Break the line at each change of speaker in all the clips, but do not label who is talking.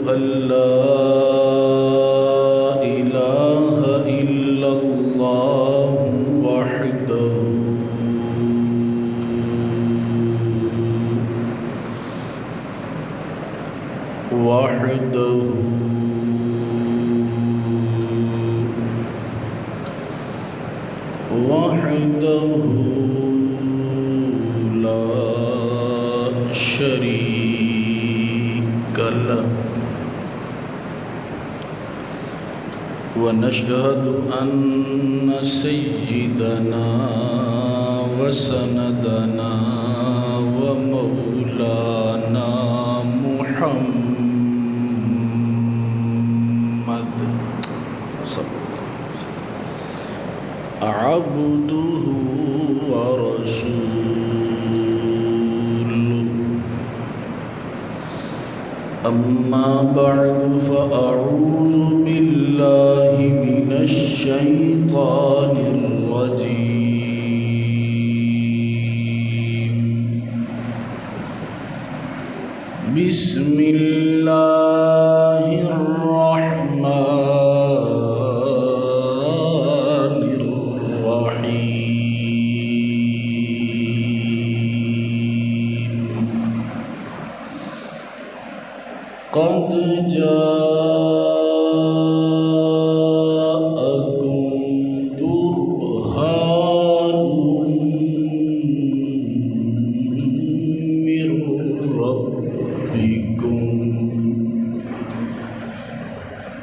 أن لا إله إلا الله وحده لا شريك له ونشهد أن سيدنا وسندنا ومولانا محمد عبده ورسوله. أما بعد فأعوذ بالله من الشيطان الرجيم. بسم الله الرحمن الرحيم. قد جاءكم برهان من ربكم.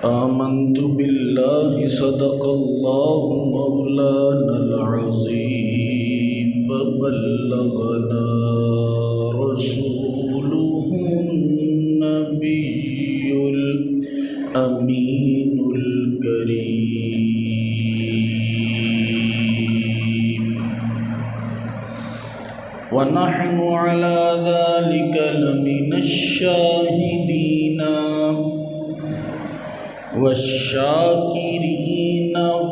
آمنت بالله صدق الله مولانا العظيم وبلغنا رسوله النبي الأمين الكريم، ونحن على ذلك لمن الشاهدين والشاكرين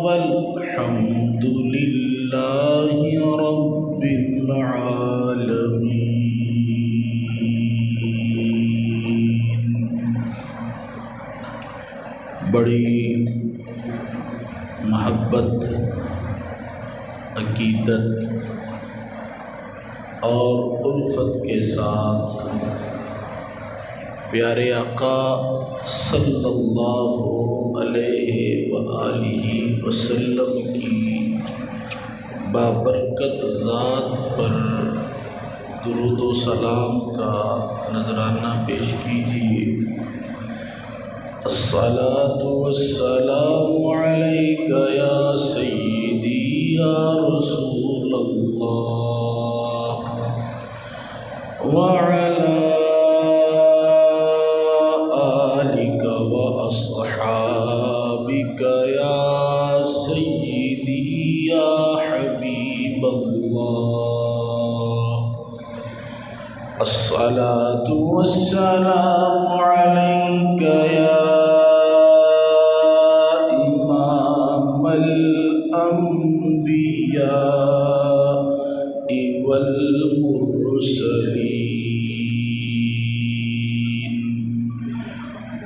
والحمد لله رب العالمين. بڑی محبت، عقیدت اور الفت کے ساتھ پیارے آقا صلی اللہ علیہ وآلہ وسلم کی بابرکت ذات پر درود و سلام کا نذرانہ پیش کیجیے. الصلاۃ والسلام علیک یا سیدی یا رسول اللہ وعلی آلک وأصحابک یا سیدی یا حبیب اللہ. الصلاۃ والسلام علیک یا امام الانبیاء والمرسلین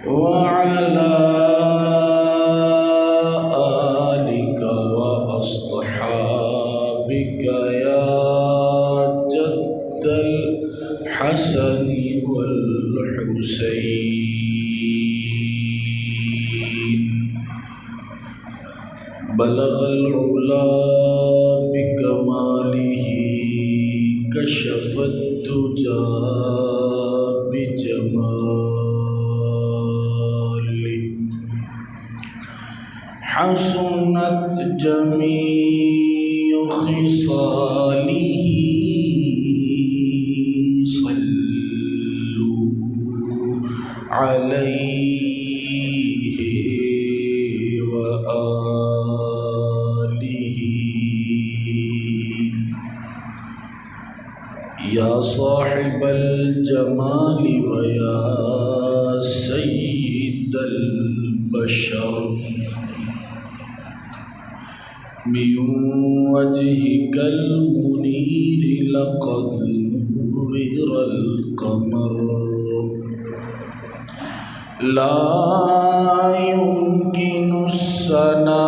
وعلی آلک وأصحابک یا جد الحسن والحسین. بلغ العلا بکمالہ کشف الدجى بجمالہ. حسنت جمیع خصالہ صلوا علیہ وآلہ. یا صاحب الجمال ویا سید البشر من وجهك المنير لقد نور القمر لا يمكن الثناء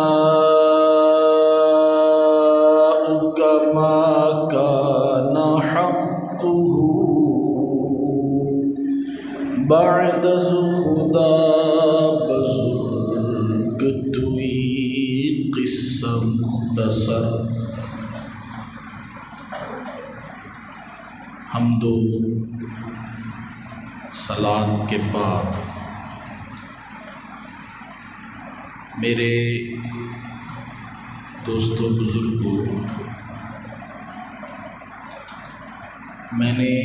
كما كان حقه بعد خدا بزرگ توی قصہ مختصر۔ حمد و صلات کے بعد میرے دوستوں بزرگوں، میں نے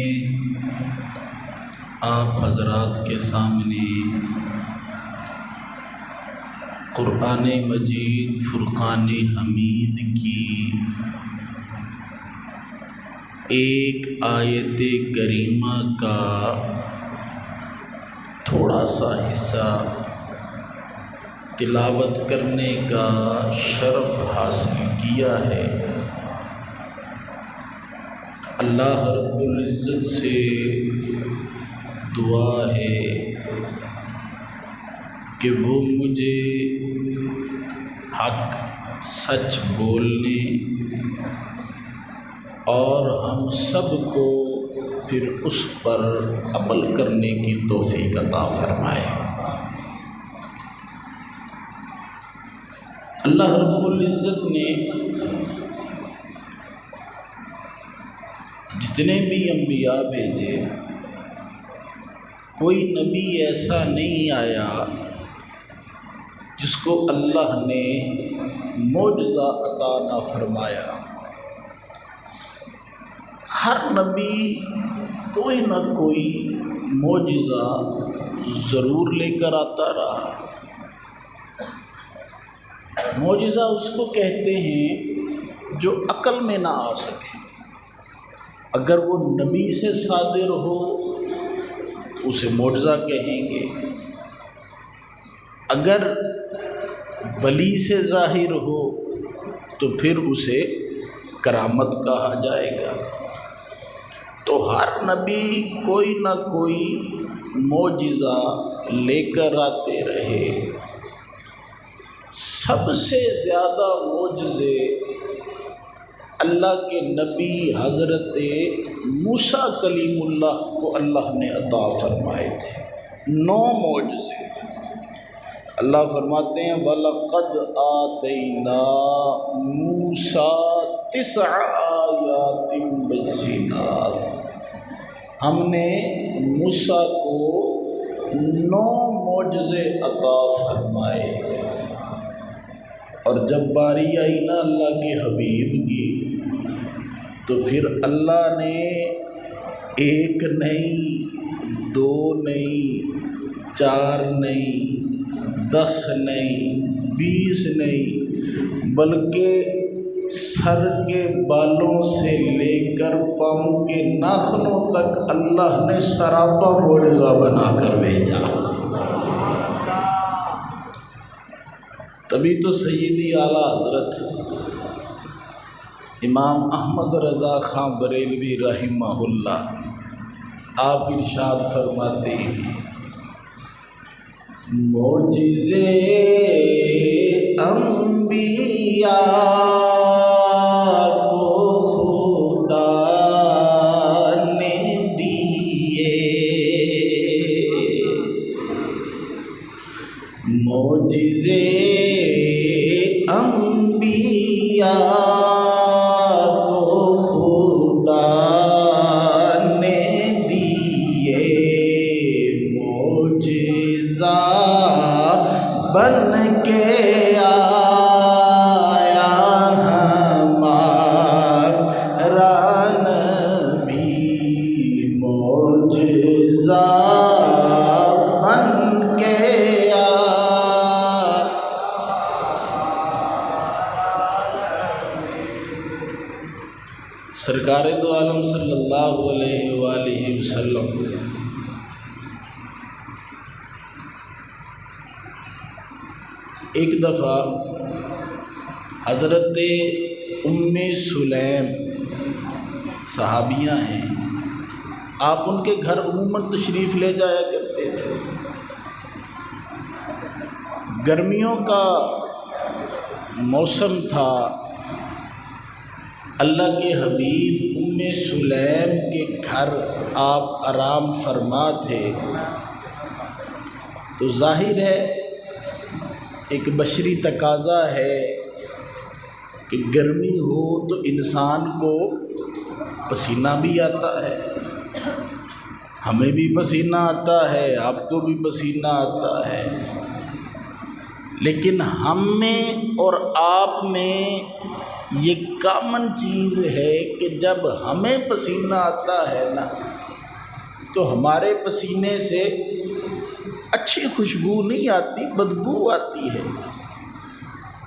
آپ حضرات کے سامنے قرآن مجید فرقان حمید کی ایک آیت کریمہ کا تھوڑا سا حصہ تلاوت کرنے کا شرف حاصل کیا ہے۔ اللہ رب العزت سے دعا ہے کہ وہ مجھے حق سچ بولنے اور ہم سب کو پھر اس پر عمل کرنے کی توفیق عطا فرمائے۔ اللہ رب العزت نے جتنے بھی انبیاء بھیجے، کوئی نبی ایسا نہیں آیا جس کو اللہ نے معجزہ عطا نہ فرمایا۔ ہر نبی کوئی نہ کوئی معجزہ ضرور لے کر آتا رہا۔ معجزہ اس کو کہتے ہیں جو عقل میں نہ آ سکے۔ اگر وہ نبی سے صادر ہو اسے معجزہ کہیں گے، اگر ولی سے ظاہر ہو تو پھر اسے کرامت کہا جائے گا۔ تو ہر نبی کوئی نہ کوئی معجزہ لے کر آتے رہے۔ سب سے زیادہ معجزے اللہ کے نبی حضرت موسیٰ کلیم اللہ کو اللہ نے عطا فرمائے تھے۔ 9 معجزے اللہ فرماتے ہیں وَلَقَدْ آتَيْنَا مُوسَىٰ 9 آیَاتٍ بَيِّنَاتٍ، ہم نے موسیٰ کو 9 معجزے عطا فرمائے۔ اور جب باری آئی نا اللہ کے حبیب کی تو پھر اللہ نے 1 نہیں، 2 نہیں، 4 نہیں، 10 نہیں، 20 نہیں، بلکہ سر کے بالوں سے لے کر پاؤں کے ناخنوں تک اللہ نے سراپا معجزہ بنا کر بھیجا۔ تبھی تو سیدی اعلیٰ حضرت امام احمد رضا خان بریلوی رحمہ اللہ آپ ارشاد فرماتے ہیں معجزے انبیاء کو خدا نے دیے، معجزے انبیاء کو خدا نے دیے، معجزہ بن کے آیا ہمارا نبی، معجزہ بن کے سرکار دو عالم صلی اللہ علیہ وآلہ وسلم ایک دفعہ حضرت ام سلیم صحابیہ ہیں، آپ ان کے گھر عموماً تشریف لے جایا کرتے تھے۔ گرمیوں کا موسم تھا، اللہ کے حبیب ام سلیم کے گھر آپ آرام فرما تھے، تو ظاہر ہے ایک بشری تقاضا ہے کہ گرمی ہو تو انسان کو پسینہ بھی آتا ہے، ہمیں بھی پسینہ آتا ہے، آپ کو بھی پسینہ آتا ہے، لیکن ہم میں اور آپ میں یہ کامن چیز ہے کہ جب ہمیں پسینہ آتا ہے نا تو ہمارے پسینے سے اچھی خوشبو نہیں آتی، بدبو آتی ہے۔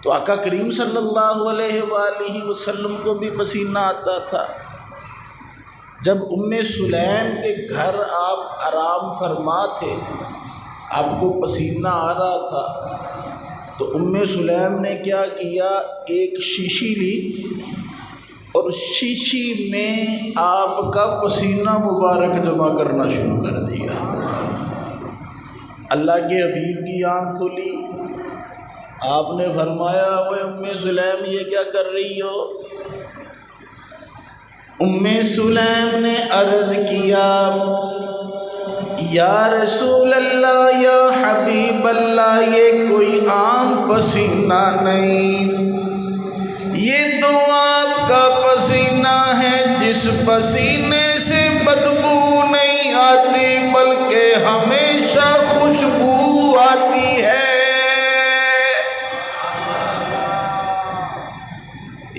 تو آقا کریم صلی اللہ علیہ وآلہ وسلم کو بھی پسینہ آتا تھا۔ جب ام سلیم کے گھر آپ آرام فرما تھے، آپ کو پسینہ آ رہا تھا، تو ام سلیم نے کیا کیا، ایک شیشی لی اور شیشی میں آپ کا پسینہ مبارک جمع کرنا شروع کر دیا۔ اللہ کے حبیب کی آنکھ کھلی، آپ نے فرمایا اوے ام سلیم یہ کیا کر رہی ہو؟ ام سلیم نے عرض کیا یا رسول اللہ، یا حبیب اللہ، یہ کوئی عام پسینہ نہیں، یہ تو آپ کا پسینہ ہے جس پسینے سے بدبو نہیں آتی بلکہ ہمیشہ خوشبو آتی ہے۔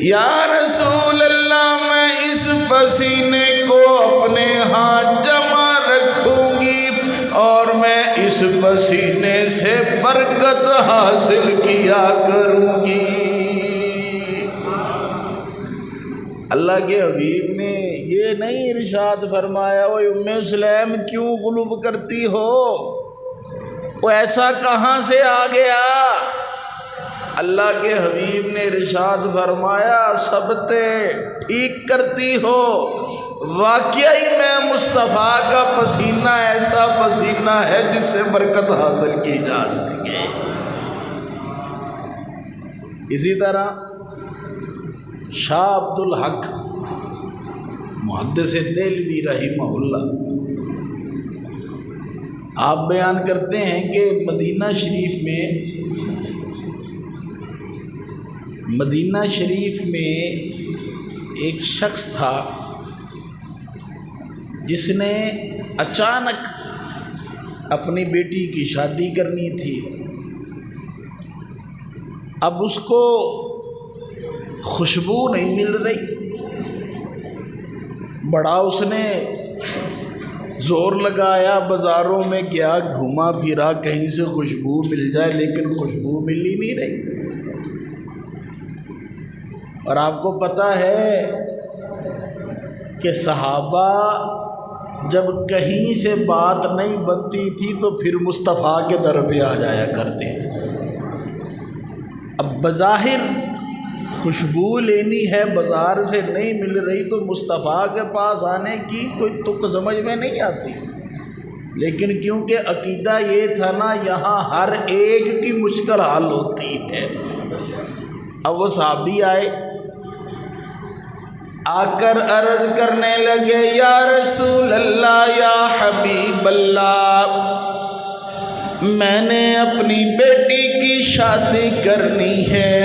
یا رسول اللہ، میں اس پسینے کو اپنے ہاتھ جمع رکھوں گی اور میں اس پسینے سے برکت حاصل کیا کروں گی۔ اللہ کے حبیب نے یہ نہیں ارشاد فرمایا وہ ام سلیم کیوں غلب کرتی ہو، وہ ایسا کہاں سے آ گیا؟ اللہ کے حبیب نے ارشاد فرمایا سبتے ٹھیک کرتی ہو، واقعی میں مصطفیٰ کا پسینہ ایسا پسینہ ہے جس سے برکت حاصل کی جا سکے۔ اسی طرح شاہ عبد الحق محدث دہلوی رحمہ اللہ آپ بیان کرتے ہیں کہ مدینہ شریف میں ایک شخص تھا جس نے اچانک اپنی بیٹی کی شادی کرنی تھی۔ اب اس کو خوشبو نہیں مل رہی، بڑا اس نے زور لگایا، بازاروں میں گیا، گھوما پھرا کہیں سے خوشبو مل جائے، لیکن خوشبو مل ہی نہیں رہی۔ اور آپ کو پتہ ہے کہ صحابہ جب کہیں سے بات نہیں بنتی تھی تو پھر مصطفیٰ کے در پہ آ جایا کرتے تھے۔ اب بظاہر خوشبو لینی ہے، بازار سے نہیں مل رہی، تو مصطفیٰ کے پاس آنے کی کوئی تک سمجھ میں نہیں آتی، لیکن کیونکہ عقیدہ یہ تھا نا یہاں ہر ایک کی مشکل حل ہوتی ہے۔ اب وہ صحابی آئے، آ کر عرض کرنے لگے یا رسول اللہ، یا حبیب اللہ، میں نے اپنی بیٹی کی شادی کرنی ہے،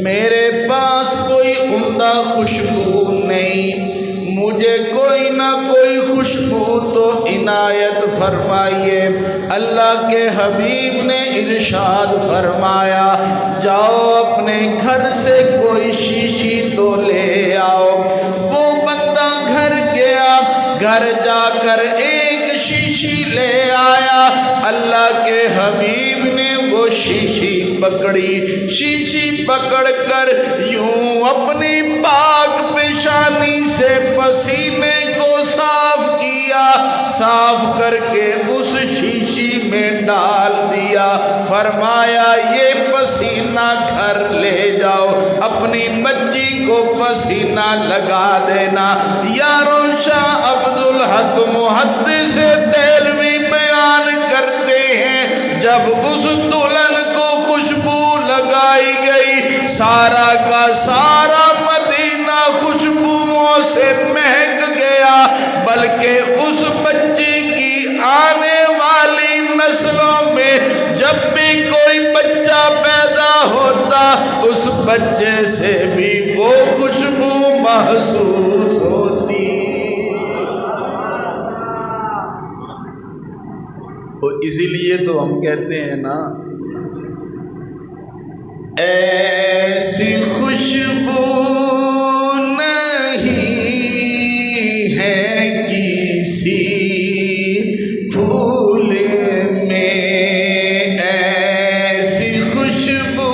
میرے پاس کوئی عمدہ خوشبو نہیں، مجھے کوئی نہ کوئی خوشبو تو عنایت فرمائیے۔ اللہ کے حبیب نے ارشاد فرمایا جاؤ اپنے گھر سے کوئی شیشی تو لے آؤ۔ وہ بندہ گھر گیا، گھر جا کر ایک شیشی لے آیا۔ اللہ کے حبیب نے وہ شیشی پکڑی، شیشی پکڑ کر یوں اپنی پاک پیشانی سے پسینے کو صاف کیا، صاف کر کے اس شیشی میں ڈال دیا، فرمایا یہ پسینہ گھر لے جاؤ، اپنی بچی کو پسینہ لگا دینا۔ یارو شاہ عبد الحق محدث دہلوی بیان کرتے ہیں جب اس دلہن کو سارا کا سارا مدینہ خوشبوؤں سے مہک گیا، بلکہ اس بچے کی آنے والی نسلوں میں جب بھی کوئی بچہ پیدا ہوتا اس بچے سے بھی وہ خوشبو محسوس ہوتی۔ اسی لیے تو ہم کہتے ہیں نا، ایسی خوشبو نہیں ہے کسی پھول میں، ایسی خوشبو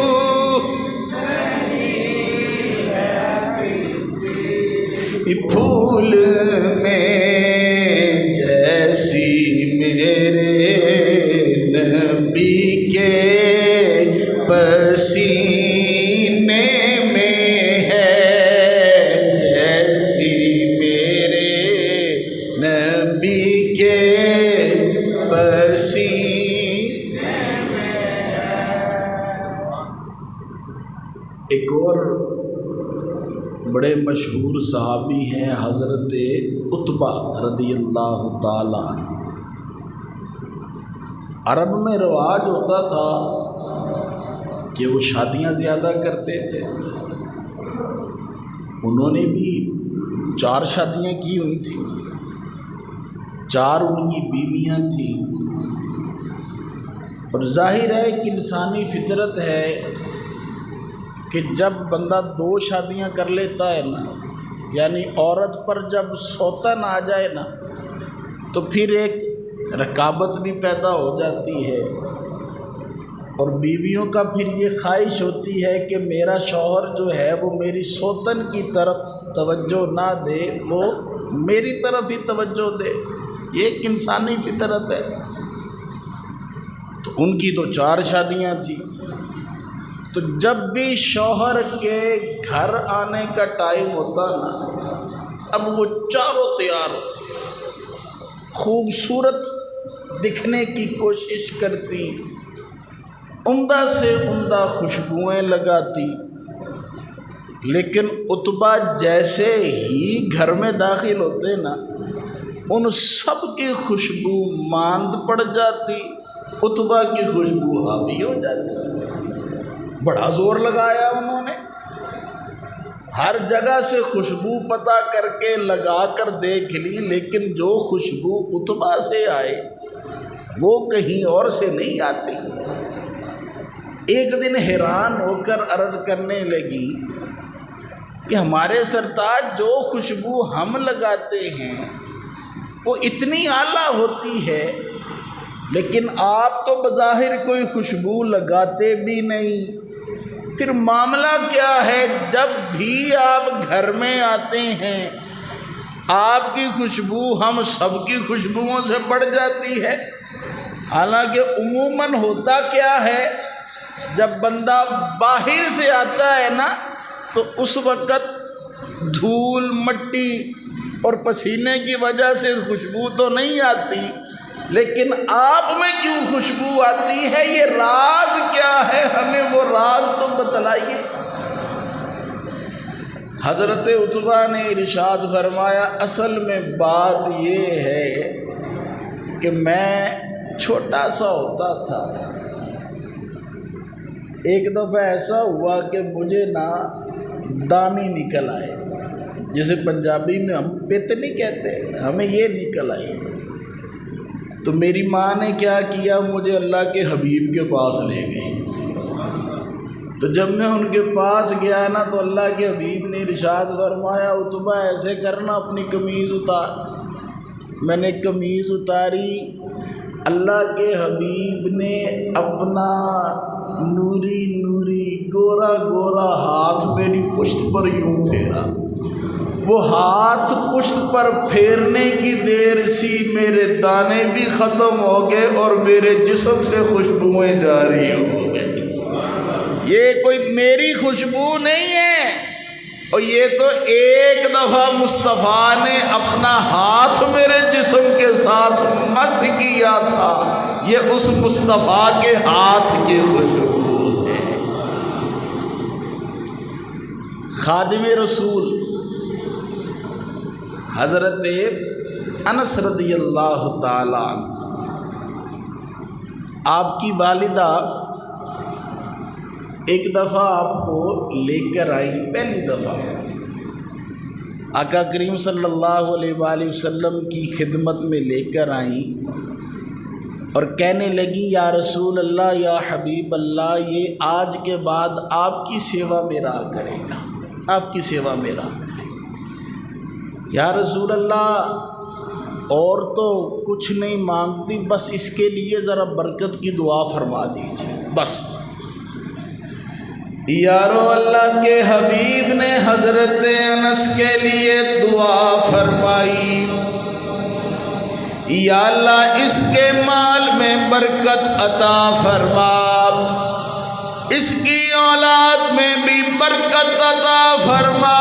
پھول میں جیسی میرے نبی کے پسینے میں ہے، جیسی میرے نبی کے پسینے میں ہے۔ ایک اور بڑے مشہور صحابی ہیں حضرت عتبہ رضی اللہ تعالیٰ عنہ۔ عرب میں رواج ہوتا تھا کہ وہ شادیاں زیادہ کرتے تھے، انہوں نے بھی 4 شادیاں کی ہوئی تھیں، 4 ان کی بیویاں تھیں، اور ظاہر ہے کہ انسانی فطرت ہے کہ جب بندہ 2 شادیاں کر لیتا ہے نا، یعنی عورت پر جب سوتن آ جائے نا تو پھر ایک رکابت بھی پیدا ہو جاتی ہے، اور بیویوں کا پھر یہ خواہش ہوتی ہے کہ میرا شوہر جو ہے وہ میری سوتن کی طرف توجہ نہ دے، وہ میری طرف ہی توجہ دے، یہ ایک انسانی فطرت ہے۔ تو ان کی تو 4 شادیاں تھیں، تو جب بھی شوہر کے گھر آنے کا ٹائم ہوتا نا، اب وہ چاروں تیار ہوتی، خوبصورت دکھنے کی کوشش کرتی، عمدہ سے عمدہ خوشبوئیں لگاتی، لیکن عتبہ جیسے ہی گھر میں داخل ہوتے نا، ان سب کی خوشبو ماند پڑ جاتی، عتبہ کی خوشبو حاوی ہو جاتی۔ بڑا زور لگایا انہوں نے، ہر جگہ سے خوشبو پتہ کر کے لگا کر دیکھ لی، لیکن جو خوشبو عتبہ سے آئے وہ کہیں اور سے نہیں آتی۔ ایک دن حیران ہو کر عرض کرنے لگی کہ ہمارے سرتاج جو خوشبو ہم لگاتے ہیں وہ اتنی اعلیٰ ہوتی ہے، لیکن آپ تو بظاہر کوئی خوشبو لگاتے بھی نہیں، پھر معاملہ کیا ہے؟ جب بھی آپ گھر میں آتے ہیں آپ کی خوشبو ہم سب کی خوشبوؤں سے بڑھ جاتی ہے۔ حالانکہ عموماً ہوتا کیا ہے، جب بندہ باہر سے آتا ہے نا تو اس وقت دھول مٹی اور پسینے کی وجہ سے خوشبو تو نہیں آتی، لیکن آپ میں کیوں خوشبو آتی ہے؟ یہ راز کیا ہے؟ ہمیں وہ راز تو بتلائیے۔ حضرت عتبہ نے ارشاد فرمایا، اصل میں بات یہ ہے کہ میں چھوٹا سا ہوتا تھا، ایک دفعہ ایسا ہوا کہ مجھے نا دانی نکل آئے، جسے پنجابی میں ہم پیتنی کہتے ہیں، ہمیں یہ نکل آئی۔ تو میری ماں نے کیا کیا، مجھے اللہ کے حبیب کے پاس لے گئی۔ تو جب میں ان کے پاس گیا نا تو اللہ کے حبیب نے ارشاد فرمایا، عتبہ ایسے کرنا، اپنی قمیض اتار۔ میں نے قمیض اتاری، اللہ کے حبیب نے اپنا نوری نوری گورا گورا ہاتھ میری پشت پر یوں پھیرا۔ وہ ہاتھ پشت پر پھیرنے کی دیر سی میرے دانے بھی ختم ہو گئے اور میرے جسم سے خوشبوئیں جاری ہو گئی۔ یہ کوئی میری خوشبو نہیں ہے، اور یہ تو ایک دفعہ مصطفیٰ نے اپنا ہاتھ میرے جسم کے ساتھ مس کیا تھا، یہ اس مصطفیٰ کے ہاتھ کی خوشبو ہے۔ خادم رسول حضرت انس رضی اللہ تعالیٰ عنہ، آپ کی والدہ ایک دفعہ آپ کو لے کر آئیں، پہلی دفعہ آقا کریم صلی اللہ علیہ وآلہ وسلم کی خدمت میں لے کر آئیں اور کہنے لگی یا رسول اللہ یا حبیب اللہ، یہ آج کے بعد آپ کی سیوا میں رہا کرے گا، آپ کی سیوا میں رہا کرے گا۔ یا رسول اللہ اور تو کچھ نہیں مانگتی، بس اس کے لیے ذرا برکت کی دعا فرما دیجیے بس۔ یارو اللہ کے حبیب نے حضرت انس کے لیے دعا فرمائی، یا اللہ اس کے مال میں برکت عطا فرما، اس کی اولاد میں بھی برکت عطا فرما،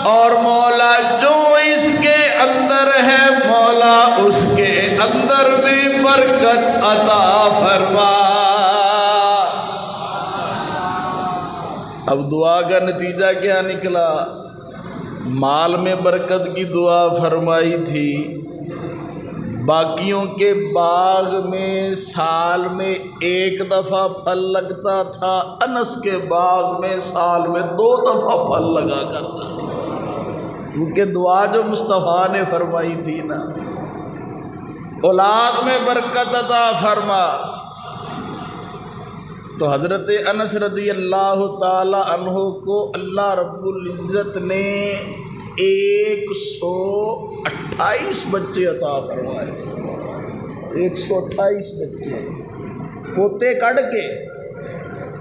اور مولا جو اس کے اندر ہے مولا اس کے اندر بھی برکت عطا فرما۔ اب دعا کا نتیجہ کیا نکلا؟ مال میں برکت کی دعا فرمائی تھی، باقیوں کے باغ میں سال میں ایک دفعہ پھل لگتا تھا، انس کے باغ میں سال میں 2 دفعہ پھل لگا کرتا تھا، کیونکہ دعا جو مصطفیٰ نے فرمائی تھی نا، اولاد میں برکت عطا فرما۔ تو حضرت انس رضی اللہ تعالی عنہ کو اللہ رب العزت نے 128 بچے عطا فرمائے تھے، 128 بچے، پوتے کڑ کے،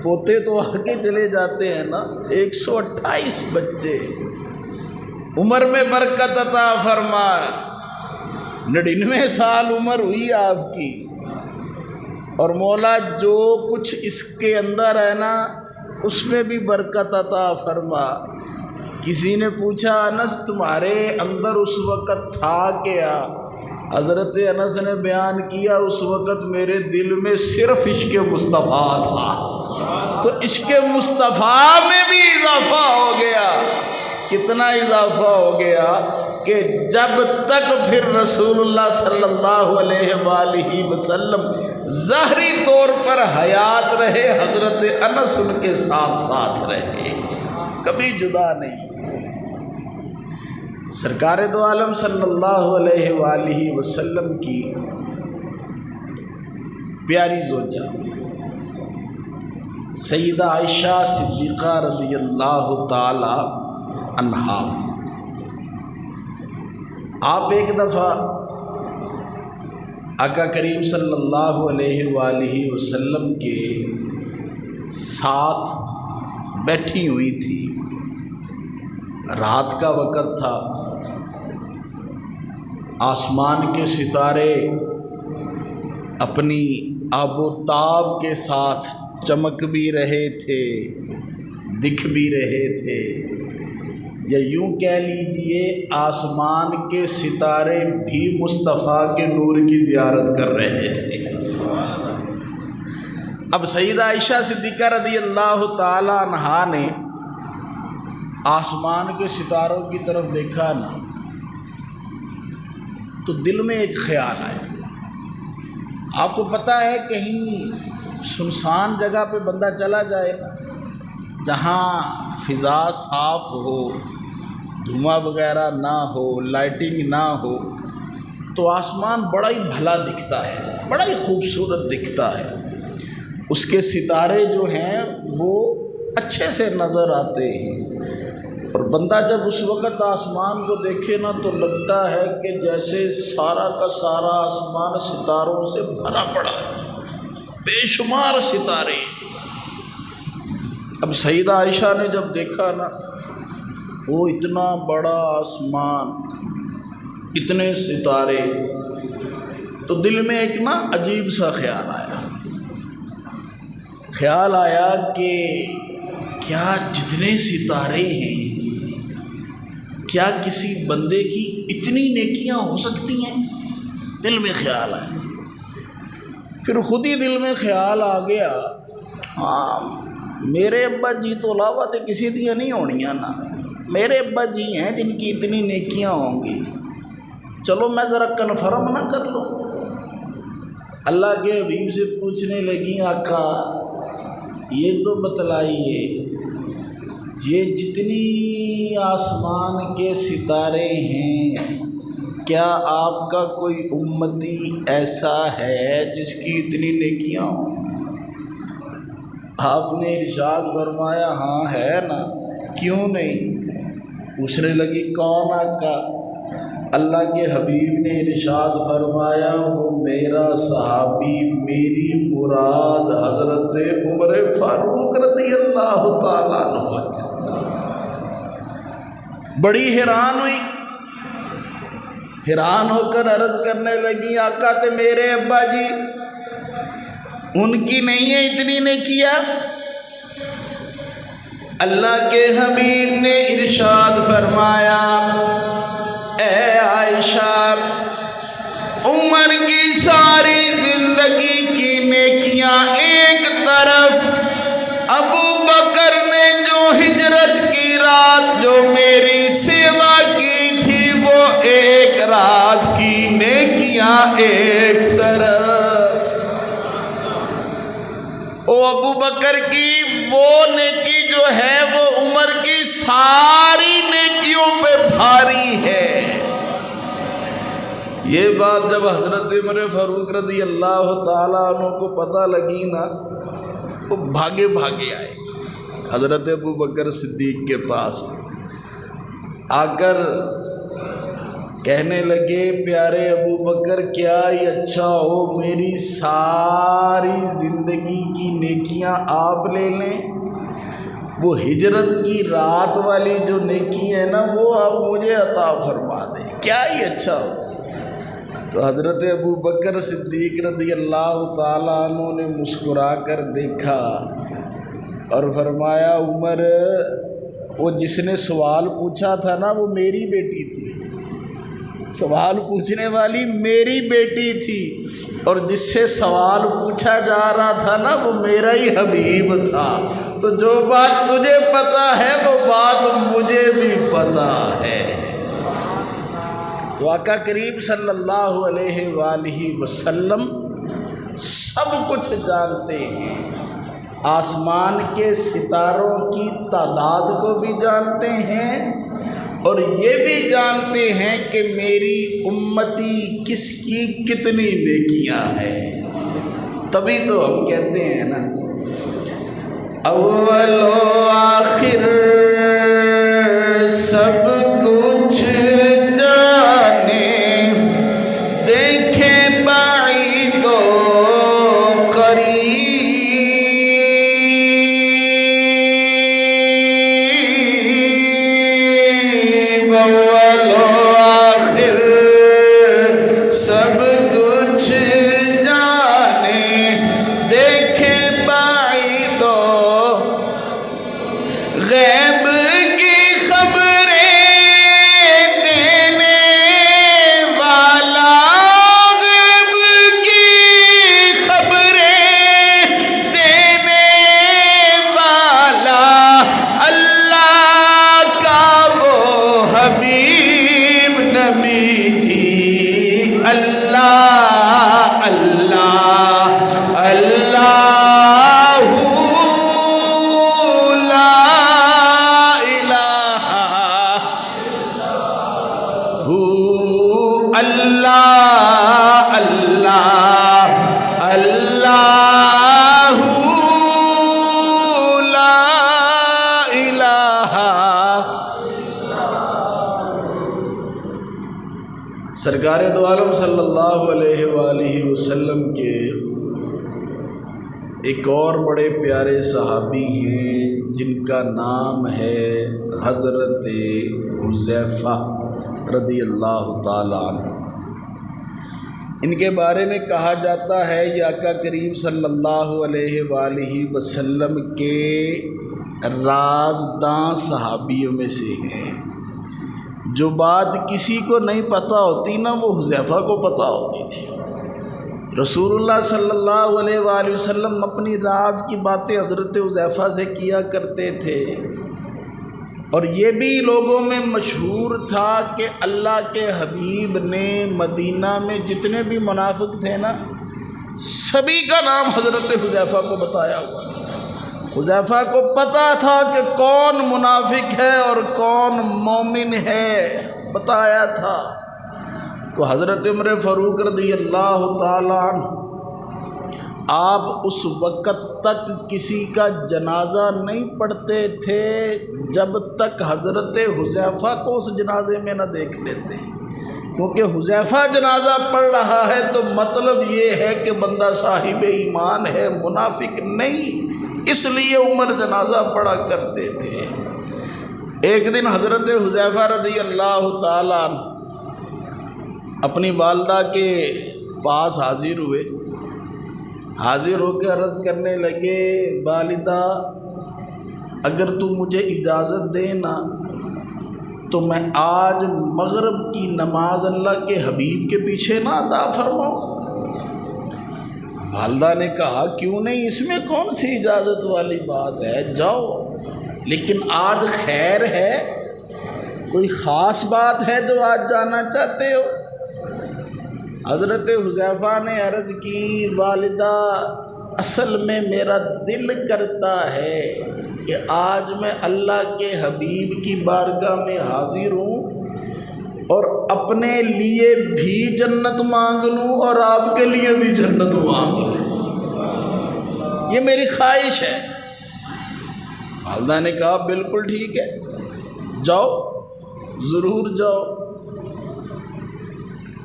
پوتے تو آگے چلے جاتے ہیں نا، 128 بچے، عمر میں برکت عطا فرما، 99 سال عمر ہوئی آپ کی، اور مولا جو کچھ اس کے اندر ہے نا اس میں بھی برکت عطا فرما۔ کسی نے پوچھا انس تمہارے اندر اس وقت تھا کیا؟ حضرت انس نے بیان کیا اس وقت میرے دل میں صرف عشق مصطفیٰ تھا، تو عشق مصطفیٰ میں بھی اضافہ ہو گیا۔ کتنا اضافہ ہو گیا کہ جب تک پھر رسول اللہ صلی اللہ علیہ وآلہ وسلم ظاہری طور پر حیات رہے، حضرت انس ان کے ساتھ ساتھ رہے، کبھی جدا نہیں۔ سرکار دو عالم صلی اللہ علیہ وآلہ وسلم کی پیاری زوجہ سیدہ عائشہ صدیقہ رضی اللہ تعالی عنہا، آپ ایک دفعہ آقا کریم صلی اللہ علیہ وآلہ وسلم کے ساتھ بیٹھی ہوئی تھی، رات کا وقت تھا، آسمان کے ستارے اپنی آب و تاب کے ساتھ چمک بھی رہے تھے، دکھ بھی رہے تھے، یا یوں کہہ لیجئے آسمان کے ستارے بھی مصطفیٰ کے نور کی زیارت کر رہے تھے۔ اب سیدہ عائشہ صدیقہ رضی اللہ تعالی عنہا نے آسمان کے ستاروں کی طرف دیکھا نا، تو دل میں ایک خیال آیا۔ آپ کو پتہ ہے کہیں سنسان جگہ پہ بندہ چلا جائے نا، جہاں فضا صاف ہو، دھواں وغیرہ نہ ہو، لائٹنگ نہ ہو، تو آسمان بڑا ہی بھلا دکھتا ہے، بڑا ہی خوبصورت دکھتا ہے، اس کے ستارے جو ہیں وہ اچھے سے نظر آتے ہیں، اور بندہ جب اس وقت آسمان کو دیکھے نا تو لگتا ہے کہ جیسے سارا کا سارا آسمان ستاروں سے بھرا پڑا ہے، بے شمار ستارے۔ اب سیدہ عائشہ نے جب دیکھا نا وہ اتنا بڑا آسمان، اتنے ستارے، تو دل میں ایک نا عجیب سا خیال آیا کہ کیا جتنے ستارے ہیں، کیا کسی بندے کی اتنی نیکیاں ہو سکتی ہیں؟ دل میں خیال آیا، پھر خود ہی دل میں خیال آ گیا، ہاں میرے ابا جی تو علاوہ تے کسی دیا نہیں ہونیاں نا، میرے ابا جی ہیں جن کی اتنی نیکیاں ہوں گی، چلو میں ذرا کنفرم نہ کر لوں۔ اللہ کے حبیب سے پوچھنے لگی آقا یہ تو بتلائیے، یہ جتنی آسمان کے ستارے ہیں کیا آپ کا کوئی امتی ایسا ہے جس کی اتنی نیکیاں ہوں؟ آپ نے ارشاد فرمایا ہاں ہے نا، کیوں نہیں؟ پوچھنے لگی کون آقا؟ اللہ کے حبیب نے ارشاد فرمایا وہ میرا صحابی، میری مراد حضرت عمر فاروق رضی اللہ تعالیٰ عنہ۔ بڑی حیران ہوئی، حیران ہو کر عرض کرنے لگی آقا تے میرے ابا جی ان کی نہیں ہے اتنی نیکیاں؟ اللہ کے حبیب نے ارشاد فرمایا اے عائشہ، عمر کی ساری زندگی کی نیکیاں ایک طرف، ابو بکر نے جو ہجرت کی رات جو میری سیوا کی تھی وہ ایک رات کی نیکیاں ایک طرف۔ او ابو بکر کی وہ نیکی جو ہے وہ عمر کی ساری نیکیوں پہ بھاری ہے۔ یہ بات جب حضرت عمر فاروق رضی اللہ تعالیٰ عنہ کو پتہ لگی نا، وہ بھاگے بھاگے آئے حضرت ابو بکر صدیق کے پاس، آ کر کہنے لگے پیارے ابو بکر کیا ہی اچھا ہو میری ساری زندگی کی نیکیاں آپ لے لیں، وہ ہجرت کی رات والی جو نیکی ہے نا وہ آپ مجھے عطا فرما دیں، کیا ہی اچھا ہو۔ تو حضرت ابو بکر صدیق رضی اللہ تعالیٰ عنہ نے مسکرا کر دیکھا اور فرمایا عمر وہ جس نے سوال پوچھا تھا نا وہ میری بیٹی تھی، سوال پوچھنے والی میری بیٹی تھی، اور جس سے سوال پوچھا جا رہا تھا نا وہ میرا ہی حبیب تھا، تو جو بات تجھے پتہ ہے وہ بات مجھے بھی پتہ ہے۔ تو آقا کریم صلی اللہ علیہ وآلہ وسلم سب کچھ جانتے ہیں، آسمان کے ستاروں کی تعداد کو بھی جانتے ہیں اور یہ بھی جانتے ہیں کہ میری امتی کس کی کتنی نیکیاں ہیں۔ تبھی تو ہم کہتے ہیں نا اول و آخر سب کچھ جانے، دیکھے بعید و قریب، اول و آخر سب کچھ جانے، دیکھے بعید و غیب کی خبریں دینے والا، غیب کی خبریں دینے والا اللہ کا وہ حبیب نبی تھی، اللہ اللہ اللہ اللہ اللہ اللہ لا الہ۔ سرکار دو عالم صلی اللہ علیہ وآلہ وسلم کے ایک اور بڑے پیارے صحابی ہیں جن کا نام ہے حضرت حذیفہ رضی اللہ تعالیٰ عنہ۔ ان کے بارے میں کہا جاتا ہے یہ آقا کریم صلی اللہ علیہ وآلہ وسلم کے رازداں صحابیوں میں سے ہیں، جو بات کسی کو نہیں پتہ ہوتی نا وہ حذیفہ کو پتہ ہوتی تھی۔ رسول اللہ صلی اللہ علیہ وآلہ وسلم اپنی راز کی باتیں حضرت حذیفہ سے کیا کرتے تھے، اور یہ بھی لوگوں میں مشہور تھا کہ اللہ کے حبیب نے مدینہ میں جتنے بھی منافق تھے نا، سبھی کا نام حضرت حذیفہ کو بتایا ہوا تھا۔ حذیفہ کو پتہ تھا کہ کون منافق ہے اور کون مومن ہے، بتایا تھا۔ تو حضرت عمر فاروق رضی اللہ تعالیٰ عنہ آپ اس وقت تک کسی کا جنازہ نہیں پڑھتے تھے جب تک حضرت حذیفہ کو اس جنازے میں نہ دیکھ لیتے، کیونکہ حذیفہ جنازہ پڑھ رہا ہے تو مطلب یہ ہے کہ بندہ صاحب ایمان ہے، منافق نہیں، اس لیے عمر جنازہ پڑھا کرتے تھے۔ ایک دن حضرت حذیفہ رضی اللہ تعالیٰ عنہ اپنی والدہ کے پاس حاضر ہوئے، حاضر ہو کے عرض کرنے لگے، والدہ اگر تو مجھے اجازت دے نا تو میں آج مغرب کی نماز اللہ کے حبیب کے پیچھے نہ ادا فرماؤں۔ والدہ نے کہا کیوں نہیں، اس میں کون سی اجازت والی بات ہے، جاؤ، لیکن آج خیر ہے، کوئی خاص بات ہے جو آج جانا چاہتے ہو؟ حضرت حذیفہ نے عرض کی، والدہ اصل میں میرا دل کرتا ہے کہ آج میں اللہ کے حبیب کی بارگاہ میں حاضر ہوں اور اپنے لیے بھی جنت مانگ لوں اور آپ کے لیے بھی جنت مانگ لوں، یہ میری خواہش ہے۔ والدہ نے کہا بالکل ٹھیک ہے، جاؤ، ضرور جاؤ۔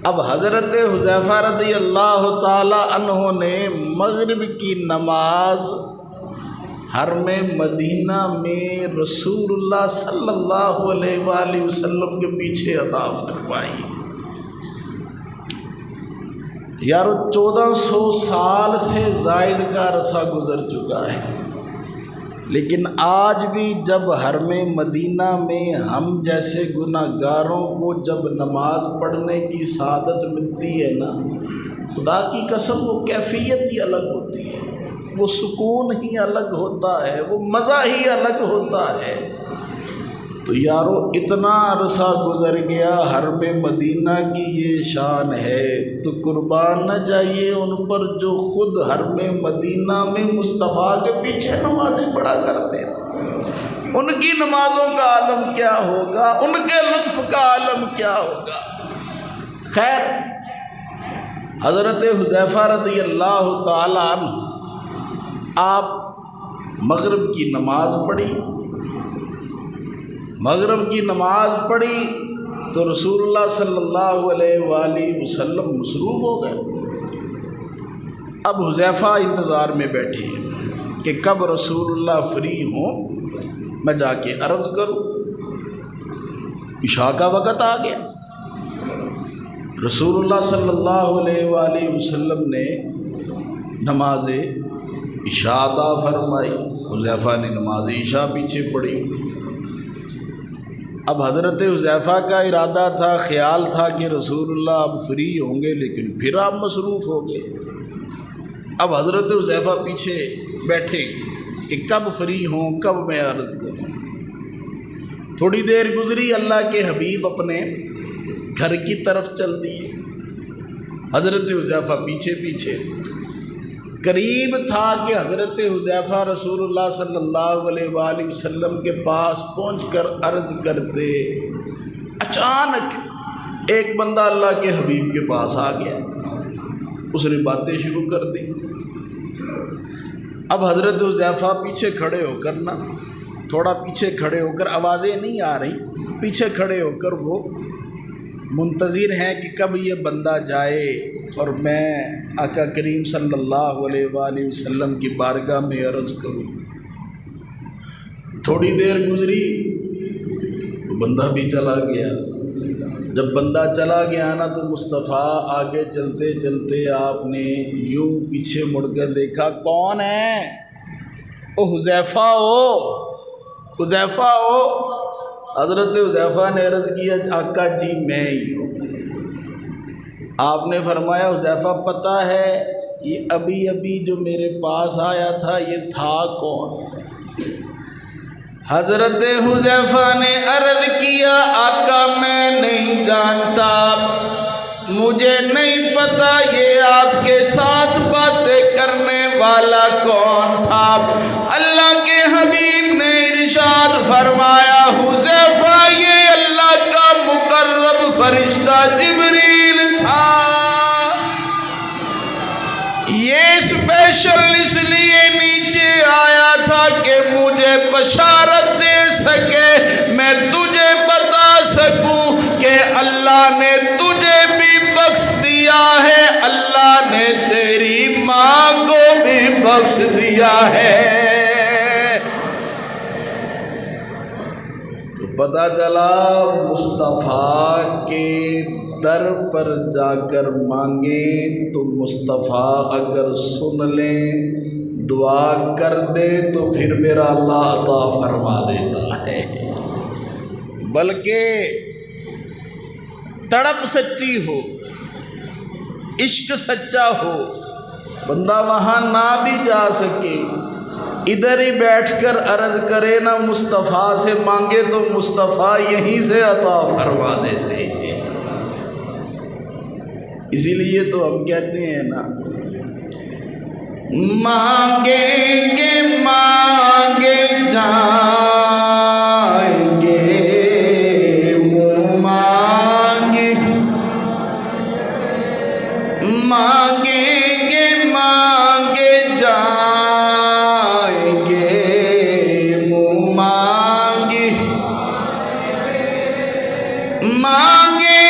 اب حضرت حذیفہ رضی اللہ تعالی عنہ نے مغرب کی نماز حرم مدینہ میں رسول اللہ صلی اللہ علیہ وآلہ وسلم کے پیچھے ادا فرمائی۔ یارو 1400 سال سے زائد کا عرصہ گزر چکا ہے، لیکن آج بھی جب حرم مدینہ میں ہم جیسے گناہگاروں کو جب نماز پڑھنے کی سعادت ملتی ہے نا، خدا کی قسم وہ کیفیت ہی الگ ہوتی ہے، وہ سکون ہی الگ ہوتا ہے، وہ مزہ ہی الگ ہوتا ہے۔ تو یارو اتنا عرصہ گزر گیا، حرم مدینہ کی یہ شان ہے، تو قربان نہ جائیے ان پر جو خود حرم مدینہ میں مصطفیٰ کے پیچھے نمازیں پڑھا کرتے تھے، ان کی نمازوں کا عالم کیا ہوگا، ان کے لطف کا عالم کیا ہوگا۔ خیر، حضرت حذیفہ رضی اللہ تعالی عنہ آپ مغرب کی نماز پڑھی، مغرب کی نماز پڑھی تو رسول اللہ صلی اللہ علیہ وآلہ وسلم مصروف ہو گئے۔ اب حذیفہ انتظار میں بیٹھے کہ کب رسول اللہ فری ہوں، میں جا کے عرض کروں۔ عشاء کا وقت آ گیا، رسول اللہ صلی اللہ علیہ وآلہ وسلم نے نماز عشاء ادا فرمائی، حذیفہ نے نماز عشاء پیچھے پڑھی۔ اب حضرت حذیفہ کا ارادہ تھا، خیال تھا کہ رسول اللہ اب فری ہوں گے، لیکن پھر آپ مصروف ہو گئے۔ اب حضرت حذیفہ پیچھے بیٹھے کہ کب فری ہوں، کب میں عرض کروں۔ تھوڑی دیر گزری، اللہ کے حبیب اپنے گھر کی طرف چل دیے، حضرت حذیفہ پیچھے پیچھے۔ قریب تھا کہ حضرت حذیفہ رسول اللہ صلی اللہ علیہ وآلہ وسلم کے پاس پہنچ کر عرض کرتے، اچانک ایک بندہ اللہ کے حبیب کے پاس آ گیا، اس نے باتیں شروع کر دی۔ اب حضرت حذیفہ پیچھے کھڑے ہو کر نا، تھوڑا پیچھے کھڑے ہو کر، آوازیں نہیں آ رہی، پیچھے کھڑے ہو کر وہ منتظر ہیں کہ کب یہ بندہ جائے اور میں آقا کریم صلی اللہ علیہ وآلہ وسلم کی بارگاہ میں عرض کروں۔ تھوڑی دیر گزری، بندہ بھی چلا گیا۔ جب بندہ چلا گیا نا تو مصطفیٰ آگے چلتے چلتے آپ نے یوں پیچھے مڑ کر دیکھا، کون ہے؟ او حذیفہ ہو، حذیفہ ہو۔ حضرت حذیفہ نے عرض کیا، آقا جی میں ہی ہوں۔ آپ نے فرمایا حذیفہ پتہ ہے یہ ابھی ابھی جو میرے پاس آیا تھا یہ تھا کون؟ حضرت حذیفہ نے عرض کیا آقا میں نہیں جانتا، مجھے نہیں پتا یہ آپ کے ساتھ باتیں کرنے والا کون تھا۔ اللہ کے حبیب نے ارشاد فرمایا حذیفہ یہ اللہ کا مقرب فرشتہ جبریل تھا، یہ اسپیشل اس لیے نیچے آیا تھا کہ مجھے بشارت دے سکے، میں تجھے بتا سکوں کہ اللہ نے تجھے بھی بخش دیا ہے، اللہ نے تیری ماں کو بھی بخش دیا ہے۔ تو پتہ چلا مصطفیٰ کے در پر جا کر مانگیں تو مصطفیٰ اگر سن لیں دعا کر دے تو پھر میرا اللہ عطا فرما دیتا ہے۔ بلکہ تڑپ سچی ہو، عشق سچا ہو، بندہ وہاں نہ بھی جا سکے، ادھر ہی بیٹھ کر عرض کرے نا مصطفیٰ سے مانگے تو مصطفیٰ یہیں سے عطا فرما دیتے ہیں۔ اسی لیے تو ہم کہتے ہیں نا مانگیں گے مانگے جائیں گے، منہ مانگے مانگیں گے مانگے جائیں گے، منہ مانگے مانگے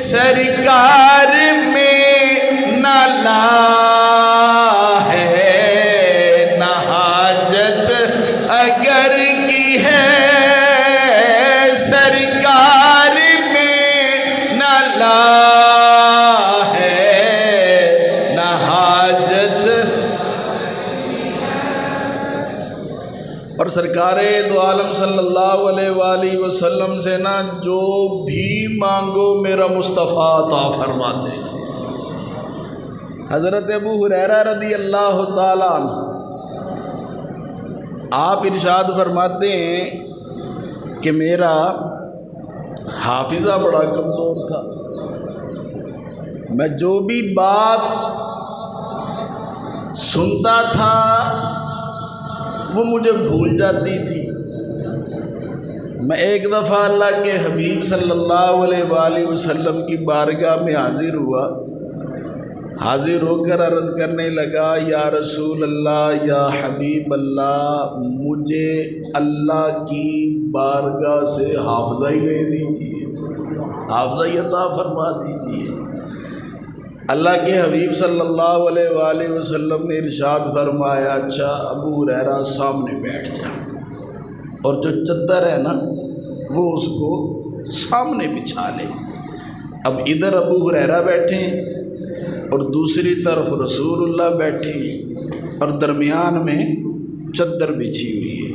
سرکار میں نہ لا ہے نہ حاجت اگر کی ہے، سرکار میں نہ لا ہے نہ حاجت۔ اور سرکار دو عالم صلی اللہ علیہ وآلہ وسلم سے نا جو بھی مانگو میرا مصطفیٰ عطا فرماتے تھے۔ حضرت ابو ہریرہ رضی اللہ تعالیٰ عنہ آپ ارشاد فرماتے ہیں کہ میرا حافظہ بڑا کمزور تھا، میں جو بھی بات سنتا تھا وہ مجھے بھول جاتی تھی۔ میں ایک دفعہ اللہ کے حبیب صلی اللہ علیہ وآلہ وسلم کی بارگاہ میں حاضر ہوا، حاضر ہو کر عرض کرنے لگا یا رسول اللہ یا حبیب اللہ مجھے اللہ کی بارگاہ سے حافظہ ہی لے دیجیے، حافظہ ہی عطا فرما دیجیے۔ اللہ کے حبیب صلی اللہ علیہ وآلہ وسلم نے ارشاد فرمایا اچھا ابو ہریرہ سامنے بیٹھ جا، اور جو چادر ہے نا وہ اس کو سامنے بچھا لے۔ اب ادھر ابو ہریرہ بیٹھے اور دوسری طرف رسول اللہ بیٹھے اور درمیان میں چادر بچھی ہوئی ہے۔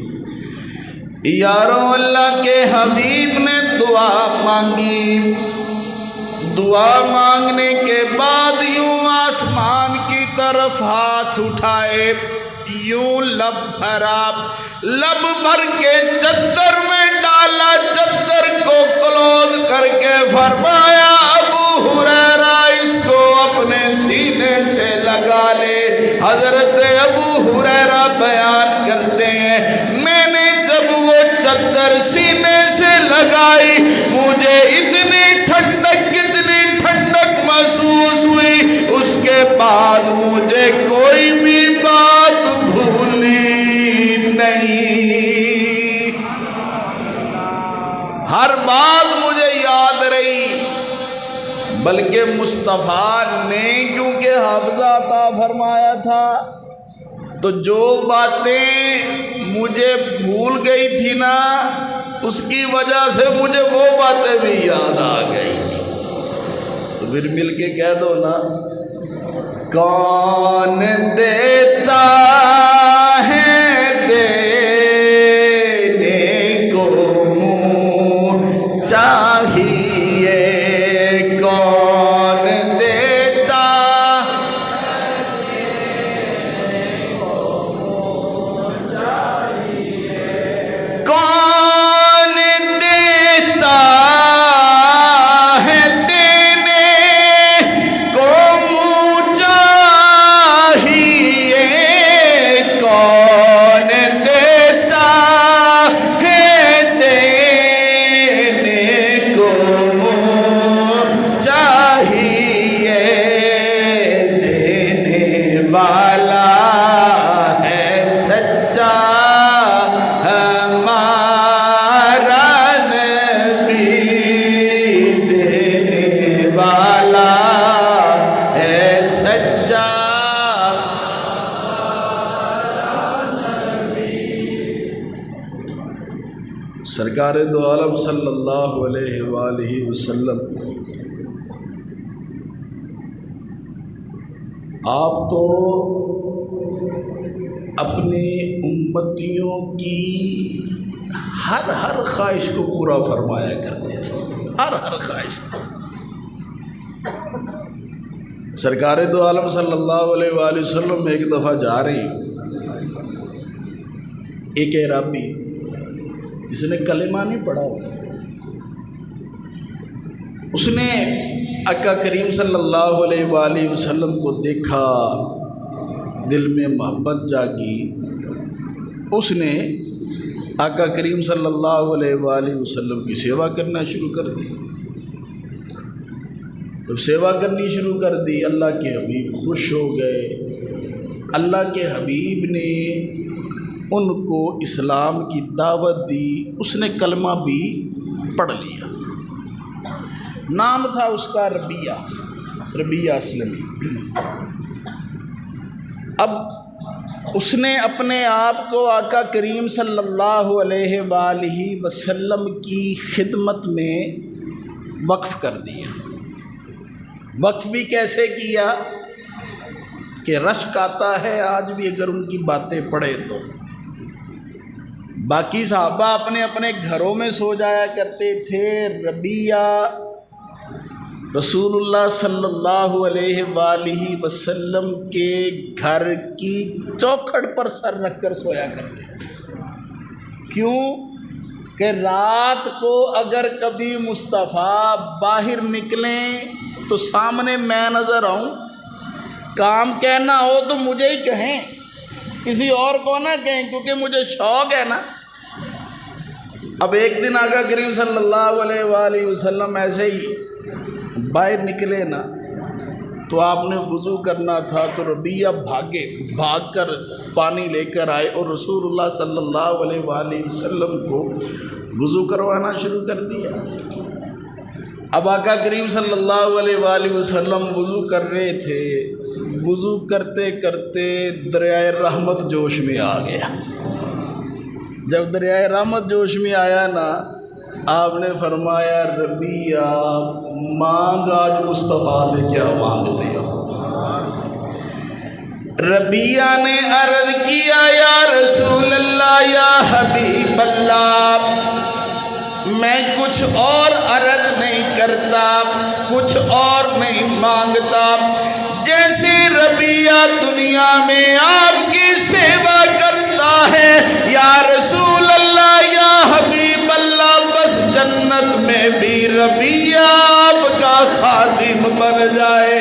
یارو اللہ کے حبیب نے دعا مانگی، دعا مانگنے کے بعد یوں آسمان کی طرف ہاتھ اٹھائے، یوں لب بھرا، لب بھر کے چادر میں ڈالا، چادر کو کلوز کر کے فرمایا ابو ہریرہ اس کو اپنے سینے سے لگا لے۔ حضرت ابو ہریرہ بیان کرتے ہیں میں نے جب وہ چادر سینے سے لگائی مجھے اتنی ٹھنڈک محسوس ہوئی، اس کے بعد مجھے کوئی بھی بات بھولی نہیں، ہر بات مجھے یاد رہی۔ بلکہ مصطفیٰ نے کیونکہ حافظہ عطا فرمایا تھا تو جو باتیں مجھے بھول گئی تھی نا، اس کی وجہ سے مجھے وہ باتیں بھی یاد آ گئی۔ تو پھر مل کے کہہ دو نا، کون دیتا ہے دینے کو منہ چاہیے، کون دیتا کون دیتا ہے دینے کو منہ چاہیے، کون دیتا ہے دینے کو منہ چاہیے، دینے والا ہے سچا ہمارا نبی، دینے والا ہے سچا۔ سرکار دو عالم صلی اللہ علیہ وآلہ وسلم، آپ تو اپنے امتیوں کی ہر خواہش کو پورا فرمایا کرتے تھے، ہر خواہش کو۔ سرکار دو عالم صلی اللہ علیہ وآلہ وسلم ایک دفعہ جا رہے ہیں، ایک اعرابی جس نے کلمہ نہیں پڑھا، اس نے آقا کریم صلی اللہ علیہ وآلہ وسلم کو دیکھا، دل میں محبت جاگی، اس نے آقا کریم صلی اللہ علیہ وآلہ وسلم کی سیوا کرنا شروع کر دی۔ جب سیوا کرنی شروع کر دی، اللہ کے حبیب خوش ہو گئے۔ اللہ کے حبیب نے ان کو اسلام کی دعوت دی، اس نے کلمہ بھی پڑھ لیا۔ نام تھا اس کا ربیہ اسلمی۔ اب اس نے اپنے آپ کو آقا کریم صلی اللہ علیہ وآلہ وسلم کی خدمت میں وقف کر دیا۔ وقف بھی کیسے کیا کہ رشک آتا ہے آج بھی اگر ان کی باتیں پڑھے تو۔ باقی صحابہ اپنے اپنے گھروں میں سو جایا کرتے تھے، ربیہ رسول اللہ صلی اللہ علیہ وآلہ وسلم کے گھر کی چوکھٹ پر سر رکھ کر سویا کرتے تھے۔ کیوں کہ رات کو اگر کبھی مصطفیٰ باہر نکلیں تو سامنے میں نظر آؤں، کام کہنا ہو تو مجھے ہی کہیں، کسی اور کو نہ کہیں، کیونکہ مجھے شوق ہے نا۔ اب ایک دن آقا کریم صلی اللہ علیہ وآلہ وسلم ایسے ہی باہر نکلے نا، تو آپ نے وضو کرنا تھا، تو ربیہ بھاگ کر پانی لے کر آئے اور رسول اللہ صلی اللہ علیہ وآلہ وسلم کو وضو کروانا شروع کر دیا۔ اب آقا کریم صلی اللہ علیہ وآلہ وسلم وضو کر رہے تھے، وضو کرتے کرتے دریائے رحمت جوش میں آ گیا۔ جب دریائے رحمت جوش میں آیا نا، آپ نے فرمایا ربیہ مانگ آج مصطفیٰ سے کیا مانگتے ہو؟ ربیہ نے عرض کیا یا رسول اللہ یا حبیب اللہ، میں کچھ اور عرض نہیں کرتا، کچھ اور نہیں مانگتا، جیسے ربیہ دنیا میں آپ کی سیوا کرتا ہے، یا رسول اللہ یا حبیب اللہ، بس جنت میں بھی ربیہ آپ کا خادم بن جائے،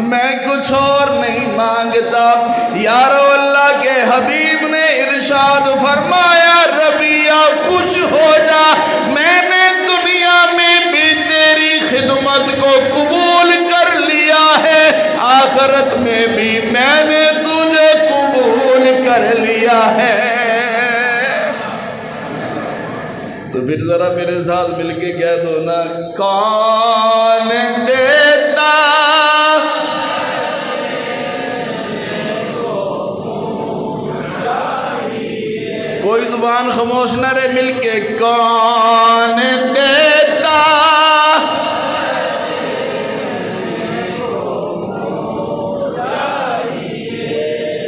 میں کچھ اور نہیں مانگتا۔ یارو اللہ کے حبیب نے ارشاد فرمایا ربیہ خوش ہو جا، میں نے دنیا میں بھی تیری خدمت کو قبول کر لیا ہے، آخرت میں بھی میں نے تجھے قبول کر لیا ہے۔ تو پھر ذرا میرے ساتھ مل کے کہہ دو نا، کون دیتا زبان خاموش نہ رہے، مل کے کون دیتا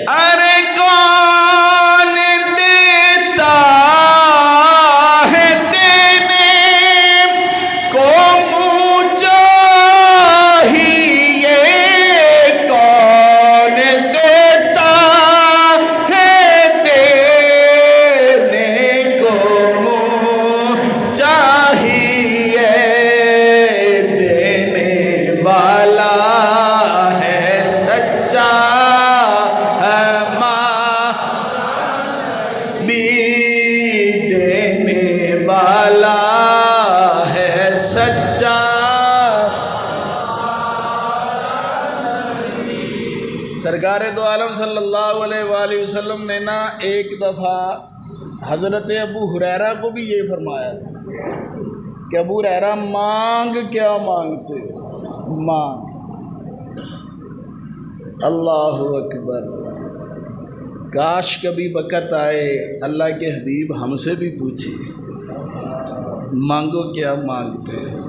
ارے کون دیتا ہے دینے کو منہ چاہیے، کون دیتا ہے دینے کو منہ چاہیے، دینے والا ہے سچا بھی، دینے والا ہے سچا۔ سرکار دو عالم صلی اللہ علیہ وآلہ وسلم نے نا ایک دفعہ حضرت ابو ہریرہ کو بھی یہ فرمایا تھا کہ ابو ہریرہ مانگ کیا مانگتے ہو، مانگ۔ اللہ اکبر، کاش کبھی وقت آئے اللہ کے حبیب ہم سے بھی پوچھے مانگو کیا مانگتے ہیں۔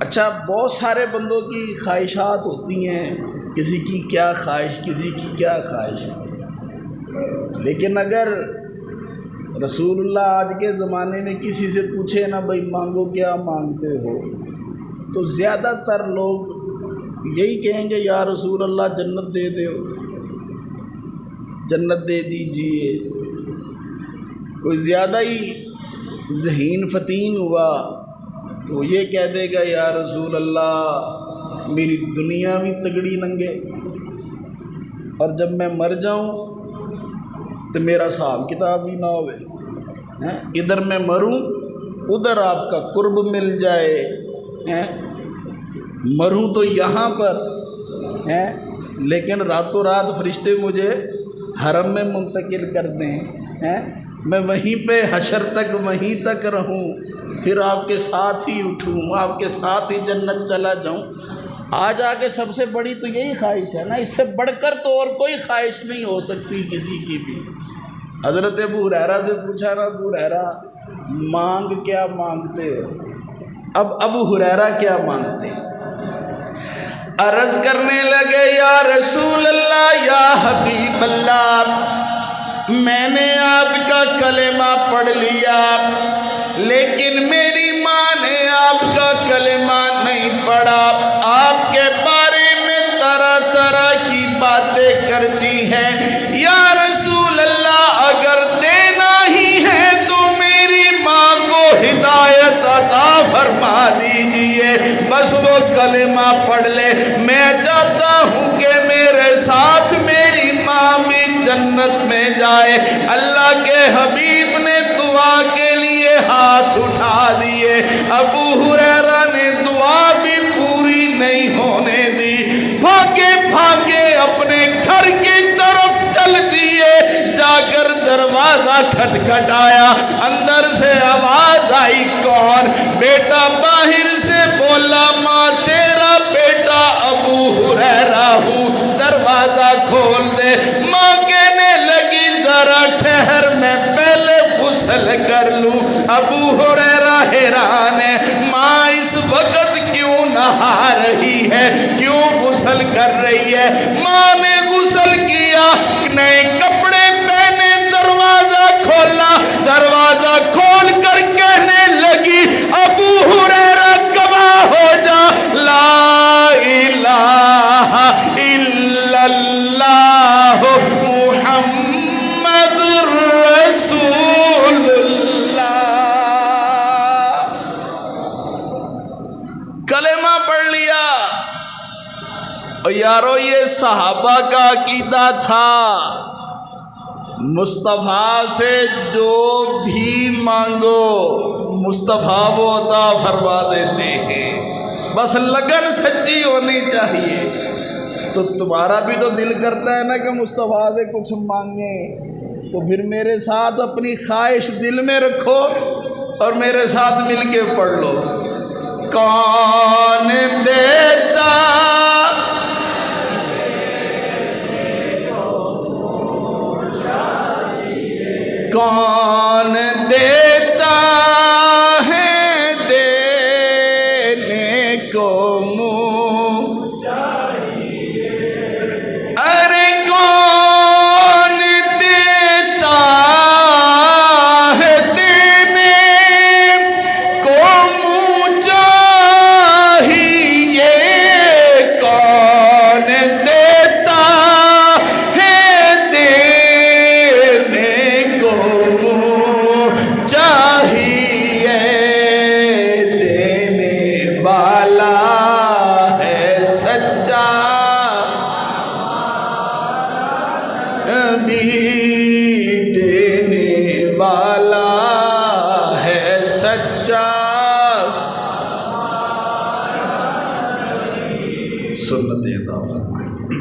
اچھا، بہت سارے بندوں کی خواہشات ہوتی ہیں، کسی کی کیا خواہش، کسی کی کیا خواہش، لیکن اگر رسول اللہ آج کے زمانے میں کسی سے پوچھے نا بھائی مانگو کیا مانگتے ہو، تو زیادہ تر لوگ یہی کہیں گے یا رسول اللہ جنت دے دو، جنت دے دیجئے۔ کوئی زیادہ ہی ذہین فتین ہوا تو وہ یہ کہہ دے گا یا رسول اللہ میری دنیا بھی تگڑی ننگے، اور جب میں مر جاؤں تو میرا حساب کتاب بھی نہ ہوئے، ادھر میں مروں ادھر آپ کا قرب مل جائے، مروں تو یہاں پر لیکن راتوں رات فرشتے مجھے حرم میں منتقل کر دیں، میں وہیں پہ حشر تک وہیں تک رہوں، پھر آپ کے ساتھ ہی اٹھوں، آپ کے ساتھ ہی جنت چلا جاؤں۔ آج آگے سب سے بڑی تو یہی خواہش ہے نا، اس سے بڑھ کر تو اور کوئی خواہش نہیں ہو سکتی کسی کی بھی۔ حضرت ابو ہریرہ سے پوچھا نا ابو ہریرہ مانگ کیا مانگتے ہو، اب ابو ہریرہ کیا مانگتے ہیں؟ عرض کرنے لگے یا رسول اللہ یا حبیب اللہ، میں نے آپ کا کلمہ پڑھ لیا لیکن میری ماں نے آپ کا کلمہ نہیں پڑھا، آپ کے بارے میں طرح طرح کی باتیں کرتی ہے، یا رسول اللہ اگر دینا ہی ہے تو میری ماں کو ہدایت عطا فرما دیجئے، بس وہ کلمہ پڑھ لے، میں چاہتا ہوں کہ میرے ساتھ میری ماں بھی جنت میں جائے۔ اللہ کے حبیب نے دعا کے لیے ہاتھ اٹھا دیے، ابو ہریرہ نے دعا بھی پوری نہیں ہونے دی، بھاگے بھاگے اپنے گھر کی طرف چل دیے، جا کر دروازہ کھٹکھٹایا، اندر سے آواز آئی کون؟ بیٹا باہر سے بولا ماں تیرا بیٹا ابو ہریرہ ہوں، دروازہ کھول دے۔ ماں کہنے لگی ذرا ٹھہر میں پہلے غسل کر لوں۔ ابو ہریرہ حیران ہے، ماں اس وقت کیوں نہا رہی ہے، کیوں غسل کر رہی ہے؟ ماں نے غسل کیا، نئے کپڑے پہنے، دروازہ کھولا، دروازہ کھول کر کہنے لگی ابو ہریرہ گواہ ہو جا لا الہ الا اللہ محمد رسول اللہ۔ کلمہ پڑھ لیا۔ اور یارو یہ صحابہ کا عقیدہ تھا، مصطفیٰ سے جو بھی مانگو مصطفیٰ وہ عطا فرما دیتے ہیں، بس لگن سچی ہونی چاہیے۔ تو تمہارا بھی تو دل کرتا ہے نا کہ مصطفیٰ سے کچھ مانگیں، تو پھر میرے ساتھ اپنی خواہش دل میں رکھو اور میرے ساتھ مل کے پڑھ لو۔ کون دیتا کون دیتا ہے دینے کو منہ ارے کون دیتا ہے دینے کو منہ چاہیے کون دیتا ہے دینے کو منہ چاہیے دینے والا ہے سچا بھی دینے والا